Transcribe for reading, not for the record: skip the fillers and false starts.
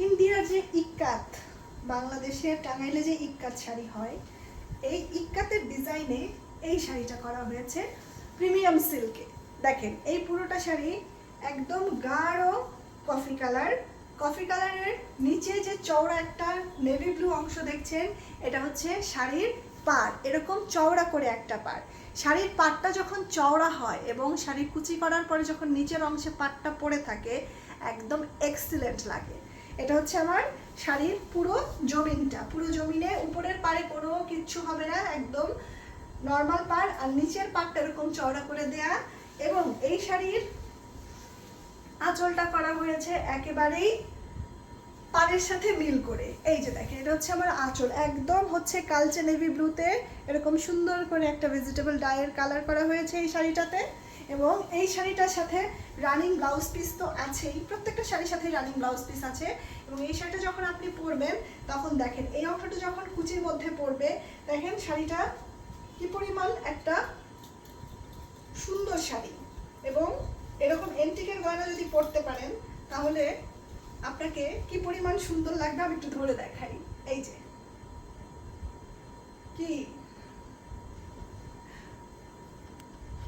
ইন্ডিয়ার যে ইক্কাত, বাংলাদেশের টাঙ্গাইলে যে ইক্কাত শাড়ি হয়, এই ইক্কাতের ডিজাইনে এই শাড়িটা করা হয়েছে প্রিমিয়াম সিল্কে। দেখেন এই পুরোটা শাড়ি একদম গাঢ় কফি কালার। কফি কালারের নিচে যে চওড়া একটা নেভি ব্লু অংশ দেখছেন, এটা হচ্ছে শাড়ির পাড়। এরকম চওড়া করে একটা পাড়। শাড়ির পাড়টা যখন চওড়া হয় এবং শাড়ি কুচি করার পরে যখন নিচের অংশে পাড়টা পড়ে থাকে, একদম এক্সিলেন্ট লাগে। এটা হচ্ছে আমার শাড়ির পুরো জমিনটা। পুরো জমিনে উপরের পাড়ে কোনো কিচ্ছু হবে না, একদম নর্মাল পাড়, আর নিচের পাড়টা এরকম চওড়া করে দেয়া। এবং এই শাড়ির আঁচলটা করা হয়েছে একেবারেই পাড়ের সাথে মিল করে। এই যে দেখেন, এটা হচ্ছে আমার আঁচল, একদম হচ্ছে কালচে নেভি ব্লুতে এরকম সুন্দর করে একটা ভেজিটেবল ডাইয়ের কালার করা হয়েছে এই শাড়িটাতে। এবং এই শাড়িটার সাথে রানিং ব্লাউজ পিস তো আছেই, প্রত্যেকটা শাড়ির সাথে রানিং ব্লাউজ পিস আছে। এবং এই শাড়িটা যখন আপনি পরবেন তখন দেখেন এই অংশটা যখন কুচির মধ্যে পড়বে, দেখেন শাড়িটা কি পরিমাণ একটা সুন্দর শাড়ি। এবং এরকম এন্টিকের গয়না যদি পরতে পারেন তাহলে আপনাকে কি পরিমাণ সুন্দর লাগবে আমি একটু ধরে দেখাই। এই যে কি